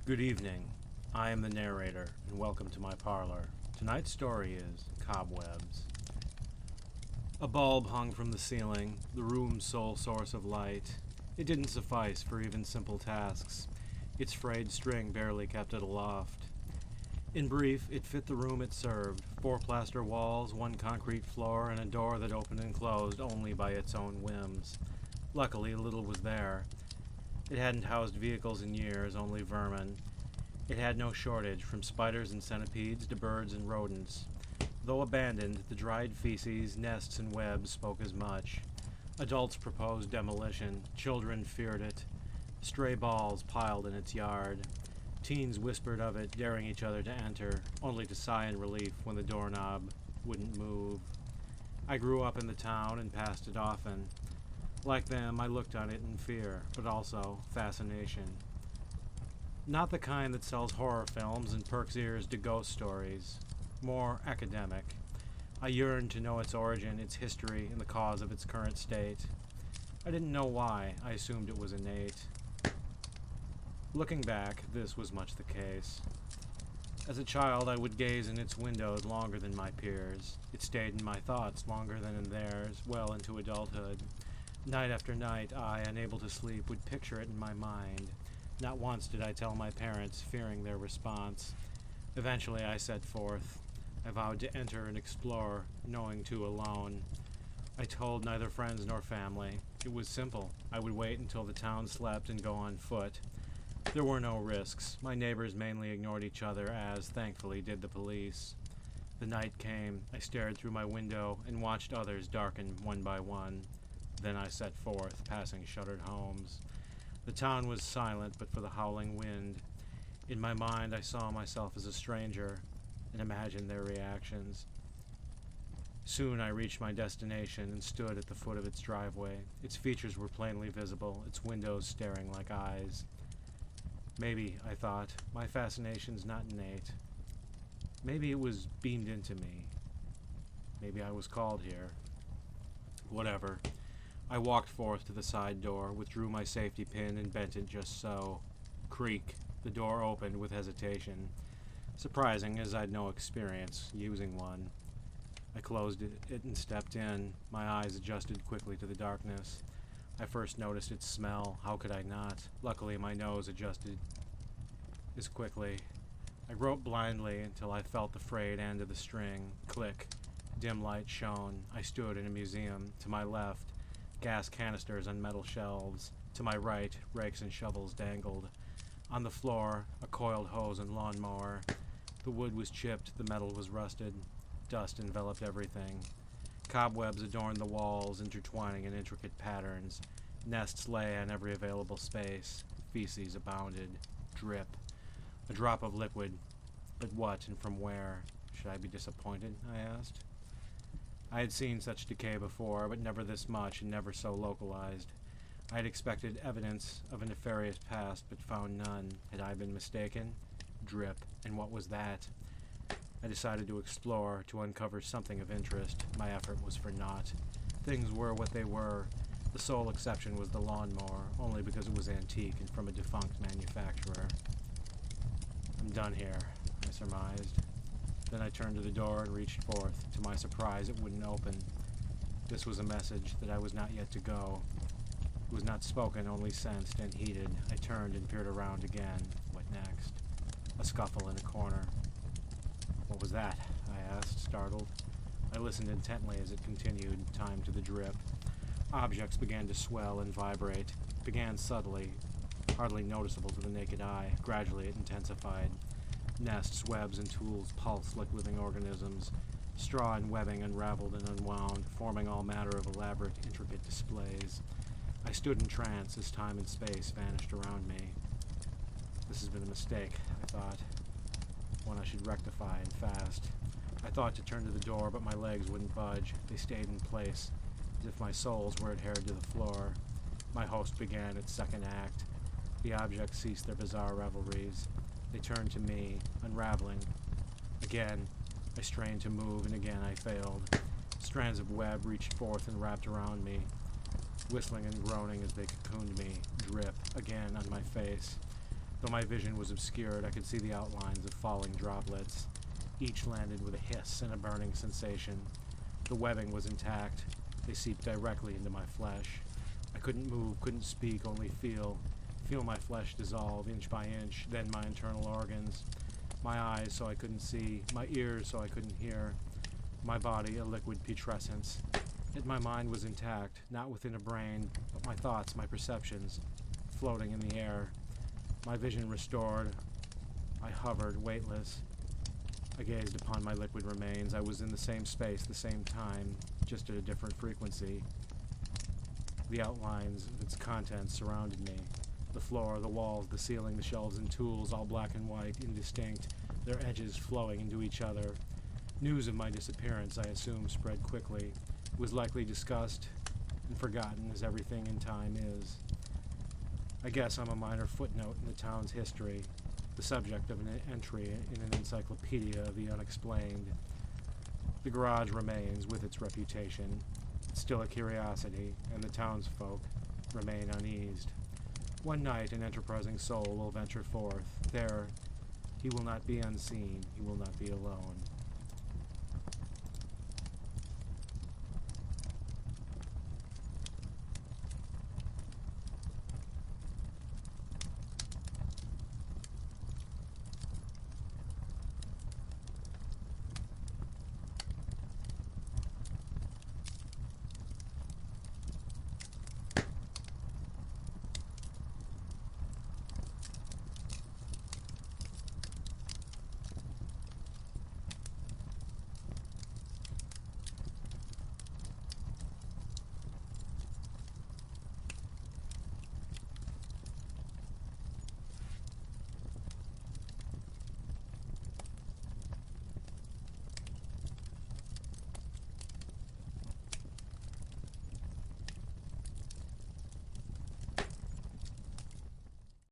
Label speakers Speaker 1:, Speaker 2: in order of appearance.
Speaker 1: Good evening. I am the narrator, and welcome to my parlor. Tonight's story is Cobwebs. A bulb hung from the ceiling, the room's sole source of light. It didn't suffice for even simple tasks. Its frayed string barely kept it aloft. In brief, it fit the room it served: 4 plaster walls, 1 concrete floor, and a door that opened and closed only by its own whims. Luckily, little was there. It hadn't housed vehicles in years, only vermin. It had no shortage, from spiders and centipedes to birds and rodents. Though abandoned, the dried feces, nests, and webs spoke as much. Adults proposed demolition. Children feared it. Stray balls piled in its yard. Teens whispered of it, daring each other to enter, only to sigh in relief when the doorknob wouldn't move. I grew up in the town and passed it often. Like them, I looked on it in fear, but also fascination. Not the kind that sells horror films and perks ears to ghost stories. More academic. I yearned to know its origin, its history, and the cause of its current state. I didn't know why. I assumed it was innate. Looking back, this was much the case. As a child, I would gaze in its windows longer than my peers. It stayed in my thoughts longer than in theirs, well into adulthood. Night after night, I, unable to sleep, would picture it in my mind. Not once did I tell my parents, fearing their response. Eventually, I set forth. I vowed to enter and explore, knowing to alone. I told neither friends nor family. It was simple. I would wait until the town slept and go on foot. There were no risks. My neighbors mainly ignored each other, as, thankfully, did the police. The night came. I stared through my window and watched others darken one by one. Then I set forth, passing shuttered homes. The town was silent but for the howling wind. In my mind, I saw myself as a stranger and imagined their reactions. Soon I reached my destination and stood at the foot of its driveway. Its features were plainly visible, its windows staring like eyes. Maybe, I thought, my fascination's not innate. Maybe it was beamed into me. Maybe I was called here. Whatever. I walked forth to the side door, withdrew my safety pin, and bent it just so. Creak. The door opened with hesitation. Surprising, as I'd no experience using one. I closed it and stepped in. My eyes adjusted quickly to the darkness. I first noticed its smell. How could I not? Luckily, my nose adjusted as quickly. I groped blindly until I felt the frayed end of the string. Click. Dim light shone. I stood in a museum. To my left, gas canisters on metal shelves. To my right, rakes and shovels dangled. On the floor, a coiled hose and lawnmower. The wood was chipped, the metal was rusted. Dust enveloped everything. Cobwebs adorned the walls, intertwining in intricate patterns. Nests lay on every available space. Feces abounded. Drip. A drop of liquid. But what and from where? Should I be disappointed? I asked. I had seen such decay before, but never this much and never so localized. I had expected evidence of a nefarious past, but found none. Had I been mistaken? Drip. And what was that? I decided to explore, to uncover something of interest. My effort was for naught. Things were what they were. The sole exception was the lawnmower, only because it was antique and from a defunct manufacturer. I'm done here, I surmised. Then I turned to the door and reached forth. To my surprise, it wouldn't open. This was a message that I was not yet to go. It was not spoken, only sensed and heeded. I turned and peered around again. What next? A scuffle in a corner. What was that? I asked, startled. I listened intently as it continued, time to the drip. Objects began to swell and vibrate. It began subtly, hardly noticeable to the naked eye. Gradually it intensified. Nests, webs, and tools pulsed like living organisms. Straw and webbing unraveled and unwound, forming all manner of elaborate, intricate displays. I stood in trance as time and space vanished around me. This has been a mistake, I thought. One I should rectify, and fast. I thought to turn to the door, but my legs wouldn't budge. They stayed in place, as if my soles were adhered to the floor. My host began its second act. The objects ceased their bizarre revelries. They turned to me, unraveling. Again, I strained to move, and again I failed. Strands of web reached forth and wrapped around me. whistling and groaning as they cocooned me, drip, again on my face. Though my vision was obscured, I could see the outlines of falling droplets. Each landed with a hiss and a burning sensation. The webbing was intact. They seeped directly into my flesh. I couldn't move, couldn't speak, only feel my flesh dissolve inch by inch, then my internal organs. My eyes so I couldn't see, my ears so I couldn't hear, my body a liquid putrescence. Yet my mind was intact, not within a brain, but my thoughts, my perceptions, floating in the air. My vision restored, I hovered, weightless. I gazed upon my liquid remains. I was in the same space, the same time, just at a different frequency. The outlines of its contents surrounded me. The floor, the walls, the ceiling, the shelves and tools, all black and white, indistinct, their edges flowing into each other. News of my disappearance, I assume, spread quickly, was likely discussed and forgotten as everything in time is. I guess I'm a minor footnote in the town's history, the subject of an entry in an encyclopedia of the unexplained. The garage remains with its reputation, still a curiosity, and the townsfolk remain uneased. One night an enterprising soul will venture forth. There he will not be unseen, he will not be alone.